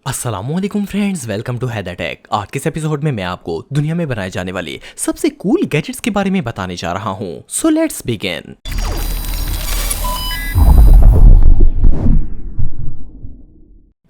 अस्सलामुअलैकुम friends, welcome to Haider tech. आज के इस एपिसोड में मैं आपको दुनिया में बनाए जाने वाले सबसे कूल गैजेट्स के बारे में बताने जा रहा हूं। So let's begin.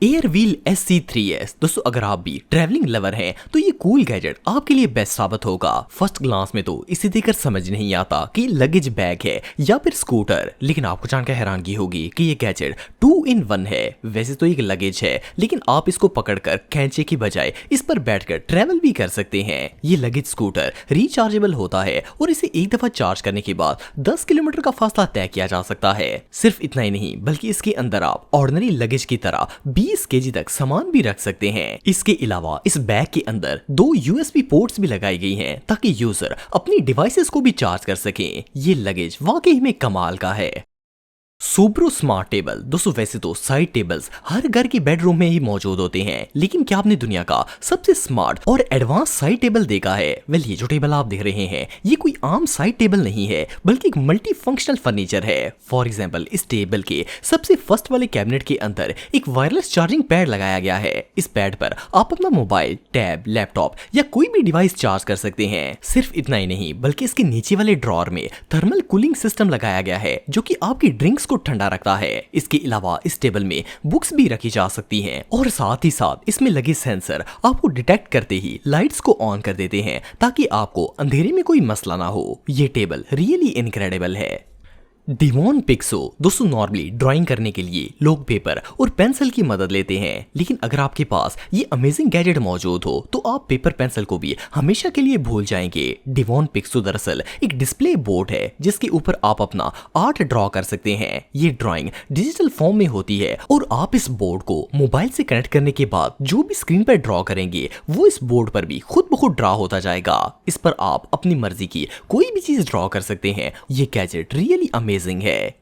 Airwheel SC3S। दोस्तों, अगर आप भी ट्रैवलिंग लवर हैं तो ये कूल गैजेट आपके लिए बेस्ट साबित होगा। फर्स्ट ग्लांस में तो इसे देखकर समझ नहीं आता कि लगेज बैग है या फिर स्कूटर, लेकिन आपको जानकर हैरानगी होगी कि ये गैजेट 2 in 1 है। वैसे तो एक लगेज है, लेकिन आप इसको पकड़कर खींचे की बजाय इस पर बैठकर ट्रैवल भी कर सकते हैं। ये लगेज स्कूटर रिचार्जेबल होता है और इसे एक दफा चार्ज करने के बाद 10 किलोमीटर का फासला तय किया जा सकता है। सिर्फ इतना ही नहीं, बल्कि इसके अंदर आप ऑर्डिनरी लगेज की तरह 20 केजी तक सामान भी रख सकते हैं। इसके अलावा इस बैग के अंदर 2 USB पोर्ट्स भी लगाई गई हैं ताकि यूजर अपनी डिवाइसेस को भी चार्ज कर सकें। ये लगेज वाकई में कमाल का है। Subro smart table. दोस्तों, वैसे तो साइड टेबल्स हर घर के बेडरूम में ही मौजूद होते हैं, लेकिन क्या आपने दुनिया का सबसे स्मार्ट और एडवांस साइड टेबल देखा है? ये जो टेबल आप देख रहे हैं ये कोई आम साइड टेबल नहीं है, बल्कि एक मल्टी फंक्शनल फर्नीचर है। फॉर एग्जांपल, इस टेबल के सबसे फर्स्ट वाले कैबिनेट के अंदर एक वायरलेस चार्जिंग पैड लगाया गया है। इस पैड पर आप अपना मोबाइल, टैब, लैपटॉप या कोई भी डिवाइस चार्ज कर सकते हैं। सिर्फ इतना ही नहीं, बल्कि इसके नीचे वाले ड्रॉर में थर्मल कूलिंग सिस्टम लगाया गया है जो कि आपकी ड्रिंक्स को ठंडा रखता है। इसके अलावा इस टेबल में बुक्स भी रखी जा सकती हैं और साथ ही साथ इसमें लगे सेंसर आपको डिटेक्ट करते ही लाइट्स को ऑन कर देते हैं ताकि आपको अंधेरे में कोई मसला ना हो। ये टेबल रियली इनक्रेडिबल है। Devon Pixo. दोस्तों, नॉर्मली ड्राइंग करने के लिए लोग पेपर और पेंसिल की मदद लेते हैं, लेकिन अगर आपके पास ये अमेजिंग गैजेट मौजूद हो तो आप पेपर पेंसिल को भी हमेशा के लिए भूल जाएंगे। डिवॉन पिक्सो दरअसल एक डिस्प्ले बोर्ड है जिसके ऊपर आप अपना आर्ट ड्रॉ कर सकते हैं। ये ड्राइंग डिजिटल फॉर्म में होती है और आप इस बोर्ड को मोबाइल से कनेक्ट करने के बाद जो भी स्क्रीन पर ड्रॉ करेंगे वो इस बोर्ड पर भी खुद ब खुद ड्रॉ होता जाएगा। इस पर आप अपनी मर्जी की कोई भी चीज ड्रॉ कर सकते हैं। ये गैजेट रियली अमेजिंग है।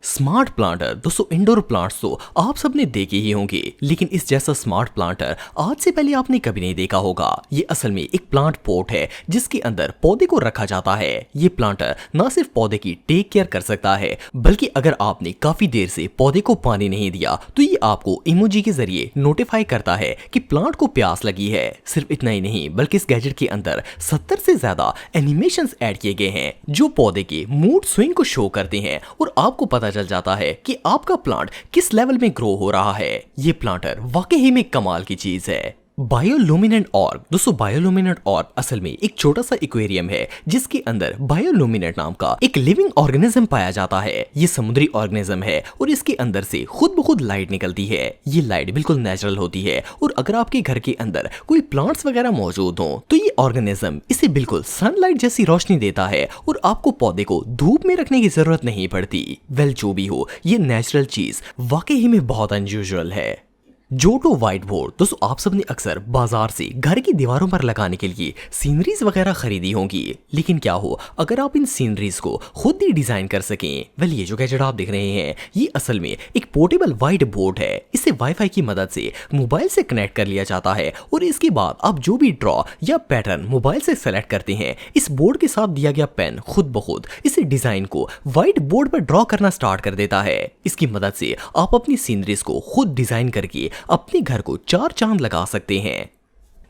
Smart planter. दोस्तों, इंडोर प्लांट्स तो आप सबने देखे ही होंगे, लेकिन इस जैसा स्मार्ट प्लांटर आज से पहले आपने कभी नहीं देखा होगा। ये असल में एक प्लांट पॉट है जिसके अंदर पौधे को रखा जाता है। ये प्लांटर न सिर्फ पौधे की टेक केयर कर सकता है, बल्कि अगर आपने काफी देर से पौधे को पानी नहीं दिया तो ये आपको इमोजी के जरिए नोटिफाई करता है कि प्लांट को प्यास लगी है। सिर्फ इतना ही नहीं, बल्कि इस गैजेट के अंदर 70 से ज्यादा एनिमेशंस ऐड किए गए हैं जो पौधे के मूड स्विंग को शो करते हैं और आपको पता चल जाता है कि आपका प्लांट किस लेवल में ग्रो हो रहा है। ये प्लांटर वाकई में कमाल की चीज है। बायोलुमिनेंट ऑर्ब। दोस्तों, बायोलुमिनेंट ऑर्ब असल में एक छोटा सा एक्वेरियम है जिसके अंदर बायोलुमिनेंट नाम का एक लिविंग ऑर्गेनिज्म पाया जाता है। ये समुद्री ऑर्गेनिज्म है और इसके अंदर से खुद ब खुद लाइट निकलती है। ये लाइट बिल्कुल नेचुरल होती है और अगर आपके घर के अंदर कोई प्लांट्स वगैरह मौजूद हो तो ये ऑर्गेनिज्म इसे बिल्कुल सनलाइट जैसी रोशनी देता है और आपको पौधे को धूप में रखने की जरूरत नहीं पड़ती। जो भी हो, ये नेचुरल चीज वाकई में बहुत अनयूजुअल है। Johto white board. दोस्तों, आप सबने अक्सर बाजार से घर की दीवारों पर लगाने के लिए सीनरीज वगैरह खरीदी होंगी, लेकिन क्या हो अगर आप इन सीनरीज को खुद ही डिजाइन कर सकें? ये जो गैजेट आप देख रहे हैं ये असल में एक पोर्टेबल व्हाइट बोर्ड है। इसे वाईफाई की मदद से मोबाइल से कनेक्ट कर लिया जाता है और इसके बाद आप जो भी ड्रॉ या पैटर्न मोबाइल से सेलेक्ट करते हैं, इस बोर्ड के साथ दिया गया पेन खुद ब खुद इस डिजाइन को व्हाइट बोर्ड पर ड्रॉ करना स्टार्ट कर देता है। इसकी मदद से आप अपनी सीनरीज को खुद डिजाइन करके अपने घर को 4 चांद लगा सकते हैं।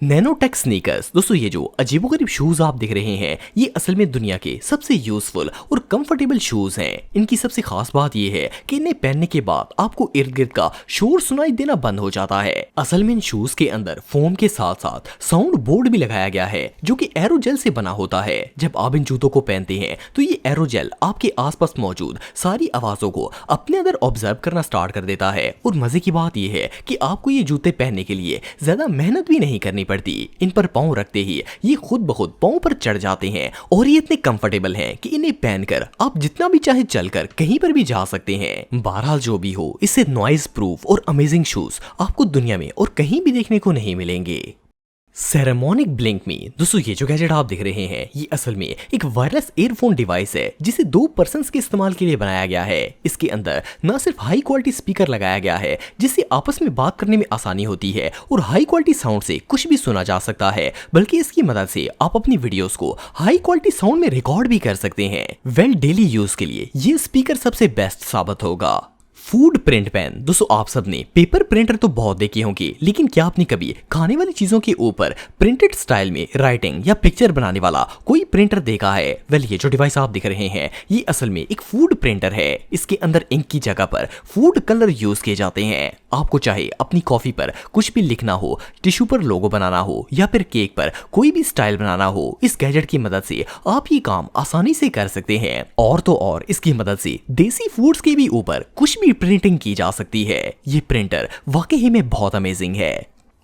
Nanotech sneakers. दोस्तों, ये जो अजीबोगरीब शूज आप देख रहे हैं ये असल में दुनिया के सबसे यूजफुल और कंफर्टेबल शूज हैं। इनकी सबसे खास बात ये है कि इन्हें पहनने के बाद आपको इर्द गिर्द का शोर सुनाई देना बंद हो जाता है। असल में इन शूज के अंदर फोम के साथ साथ साउंड बोर्ड भी लगाया गया है जो कि एरोजेल से बना होता है। जब आप इन जूतों को पहनते हैं तो ये एरोजेल आपके आसपास मौजूद सारी आवाजों को अपने अंदर ऑब्जर्व करना स्टार्ट कर देता है। और मजे की बात यह है कि आपको ये जूते पहनने के लिए ज्यादा मेहनत भी नहीं करनी पड़ती। इन पर पांव रखते ही ये खुद ब खुद पांव पर चढ़ जाते हैं और ये इतने कंफर्टेबल हैं कि इन्हें पहनकर आप जितना भी चाहे चलकर कहीं पर भी जा सकते हैं। बहरहाल जो भी हो, इससे नॉइज प्रूफ और अमेजिंग शूज आपको दुनिया में और कहीं भी देखने को नहीं मिलेंगे। सेरेमोनिक ब्लिंक मी। दोस्तों, ये जो गैजेट आप देख रहे हैं ये असल में एक वायरलेस ईयरफोन डिवाइस है जिसे 2 पर्सन्स के इस्तेमाल के लिए बनाया गया है। इसके अंदर न सिर्फ हाई क्वालिटी स्पीकर लगाया गया है जिससे आपस में बात करने में आसानी होती है और हाई क्वालिटी साउंड से कुछ भी सुना जा सकता है, बल्कि इसकी मदद से आप अपनी वीडियोस को हाई क्वालिटी साउंड में रिकॉर्ड भी कर सकते हैं। डेली यूज के लिए ये स्पीकर सबसे बेस्ट साबित होगा। Food print pen. दोस्तों आप सबने पेपर प्रिंटर तो बहुत देखे होंगे, लेकिन क्या आपने कभी खाने वाली चीजों के ऊपर प्रिंटेड स्टाइल में राइटिंग या पिक्चर बनाने वाला कोई प्रिंटर देखा है? वेल, ये जो डिवाइस आप दिख रहे हैं ये असल में एक फूड प्रिंटर है। इसके अंदर इंक की जगह पर फूड कलर यूज किए जाते हैं। आपको चाहे अपनी कॉफी पर कुछ भी लिखना हो, टिश्यू पर लोगो बनाना हो या फिर केक पर कोई भी स्टाइल बनाना हो, इस गैजेट की मदद से आप ये काम आसानी से कर सकते हैं। और तो और इसकी मदद से देसी फूड्स के भी ऊपर कुछ भी प्रिंटिंग की जा सकती है। ये प्रिंटर वाकई ही में बहुत अमेजिंग है।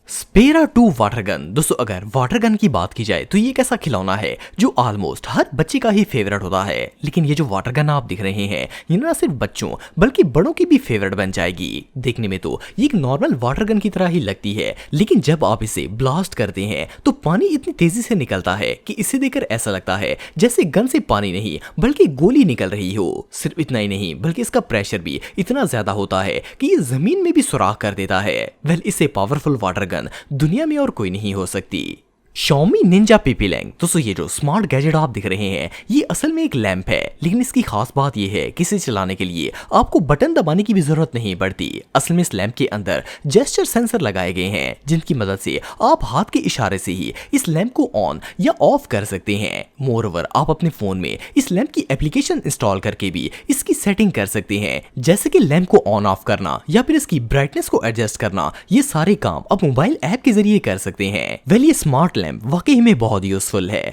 स्पेरा 2 वाटर गन। दोस्तों अगर वाटर गन की बात की जाए तो ये एक ऐसा खिलौना है जो ऑलमोस्ट हर बच्चे का ही फेवरेट होता है। लेकिन ये जो वाटर गन आप दिख रहे हैं ये ना सिर्फ बच्चों बल्कि बड़ों की भी फेवरेट बन जाएगी। देखने में तो ये एक नॉर्मल वाटर गन की तरह ही लगती है, लेकिन जब आप इसे ब्लास्ट करते हैं तो पानी इतनी तेजी से निकलता है कि इसे देखकर ऐसा लगता है जैसे गन से पानी नहीं बल्कि गोली निकल रही हो। सिर्फ इतना ही नहीं बल्कि इसका प्रेशर भी इतना ज्यादा होता है कि ये जमीन में भी सुराख कर देता है। वेल, इससे पावरफुल वाटर गन दुनिया में और कोई नहीं हो सकती। Xiaomi Ninja PP Link। दोस्तों ये जो स्मार्ट गैजेट आप दिख रहे हैं ये असल में एक लैंप है, लेकिन इसकी खास बात ये है कि इसे चलाने के लिए आपको बटन दबाने की भी जरूरत नहीं पड़ती। असल में इस लैंप के अंदर जेस्चर सेंसर लगाए गए हैं जिनकी मदद से आप हाथ के इशारे से ही इस लैंप को ऑन या ऑफ कर सकते हैं। मोरओवर आप अपने फोन में इस लैंप की एप्लीकेशन इंस्टॉल करके भी इसकी सेटिंग कर सकते हैं, जैसे कि लैंप को ऑन ऑफ करना या फिर इसकी ब्राइटनेस को एडजस्ट करना। ये सारे काम आप मोबाइल ऐप के जरिए कर सकते हैं। वेल, ये स्मार्ट लैंप वाकई में बहुत यूजफुल है।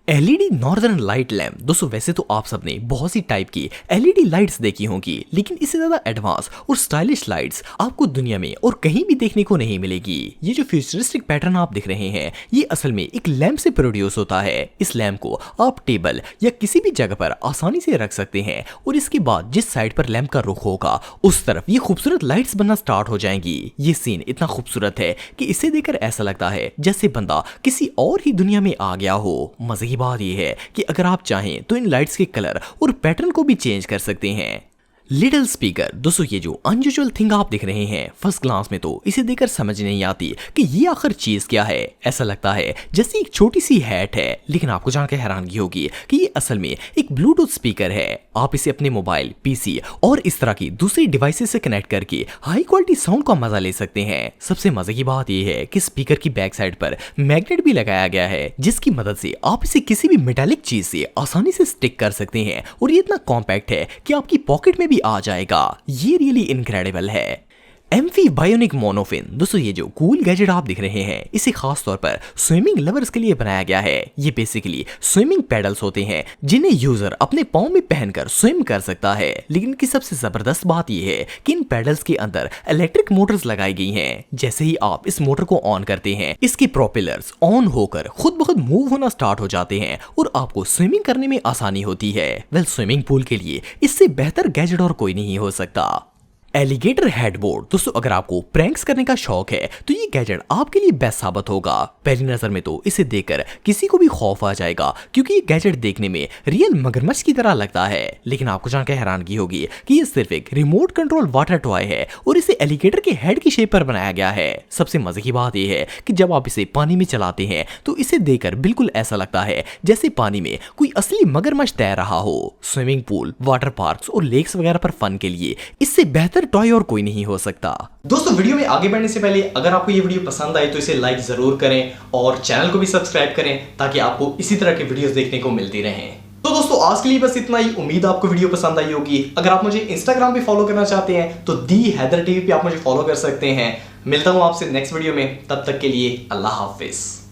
LED northern light lamp. दोस्तों वैसे तो आप सबने बहुत सी टाइप की एलईडी लाइट्स देखी होंगी, लेकिन इससे ज्यादा एडवांस और स्टाइलिश लाइट्स आपको दुनिया में और कहीं भी देखने को नहीं मिलेगी। ये जो फ्यूचरिस्टिक पैटर्न आप दिख रहे हैं ये असल में एक लैंप से प्रोड्यूस होता है। इस लैंप को आप टेबल या किसी भी जगह पर आसानी से रख सकते हैं और इसके बाद जिस साइड पर लैंप का रुख होगा उस तरफ ये खूबसूरत लाइट्स बनना स्टार्ट हो जाएंगी। ये सीन इतना खूबसूरत है कि इसे देखकर ऐसा लगता है जैसे बंदा किसी और ही दुनिया में आ गया हो। मजे की बात यह है कि अगर आप चाहें तो इन लाइट्स के कलर और पैटर्न को भी चेंज कर सकते हैं। Little speaker. दोस्तों ये जो अनयूजुअल थिंग आप दिख रहे हैं फर्स्ट ग्लांस में तो इसे देखकर समझ नहीं आती कि ये आखिर चीज क्या है। ऐसा लगता है जैसे एक छोटी सी हैट है, लेकिन आपको जानकर हैरानगी होगी कि ये असल में एक ब्लूटूथ स्पीकर है। आप इसे अपने मोबाइल, पीसी और इस तरह की दूसरी डिवाइसेस से कनेक्ट करके हाई क्वालिटी साउंड का मजा ले सकते हैं। सबसे मजे की बात यह है कि स्पीकर की बैक साइड पर मैग्नेट भी लगाया गया है, जिसकी मदद से आप इसे किसी भी मेटालिक चीज से आसानी से स्टिक कर सकते हैं और ये इतना कॉम्पैक्ट है कि आपकी पॉकेट में भी आ जाएगा। ये रियली इनक्रेडिबल है। Amphi bionic monofin. दोस्तों ये जो कूल गैजेट आप दिख रहे हैं इसे खास तौर पर स्विमिंग लवर्स के लिए बनाया गया है। ये बेसिकली स्विमिंग पेडल्स होते हैं जिन्हें यूजर अपने पांव में पहनकर स्विम कर सकता है। लेकिन इनकी सबसे जबरदस्त बात यह है कि इन पेडल्स के अंदर इलेक्ट्रिक मोटर्स लगाई गई हैं। जैसे ही आप इस मोटर को ऑन करते हैं इसके प्रोपेलर्स ऑन होकर खुद ब खुद मूव होना स्टार्ट हो जाते हैं और आपको स्विमिंग करने में आसानी होती है। वेल, स्विमिंग पूल के लिए इससे बेहतर गैजेट और कोई नहीं हो सकता। Alligator headboard. दोस्तों अगर आपको प्रैंक्स करने का शौक है तो ये गैजेट आपके लिए बेस्ट साबित होगा। पहली नजर में तो इसे देखकर किसी को भी खौफ आ जाएगा, क्योंकि ये गैजेट देखने में रियल मगरमच्छ की तरह लगता है। लेकिन आपको जानकर हैरानगी होगी कि ये सिर्फ एक रिमोट कंट्रोल वाटर टॉय है और इसे एलिगेटर के हेड की शेप पर बनाया गया है। सबसे मजे की बात यह है कि जब आप इसे पानी में चलाते हैं तो इसे देखकर बिल्कुल ऐसा लगता है जैसे पानी में कोई असली मगरमच्छ तैर रहा हो। स्विमिंग पूल, वाटर पार्क्स और लेक्स वगैरह पर फन के लिए इससे बेहतर टॉय और कोई नहीं हो सकता। दोस्तों वीडियो में आगे बढ़ने से पहले अगर आपको ये वीडियो पसंद आए तो इसे लाइक जरूर करें और चैनल को भी सब्सक्राइब करें ताकि आपको इसी तरह के वीडियोस देखने को मिलती रहें। तो दोस्तों आज के लिए बस इतना ही। उम्मीद आपको वीडियो पसंद आई होगी। अगर आप मुझे इंस्टाग्राम पे फॉलो करना चाहते हैं तो दी हैदर टीवी पे आप मुझे फॉलो कर सकते हैं। मिलता हूं आपसे नेक्स्ट वीडियो में, तब तक के लिए अल्लाह हाफिज।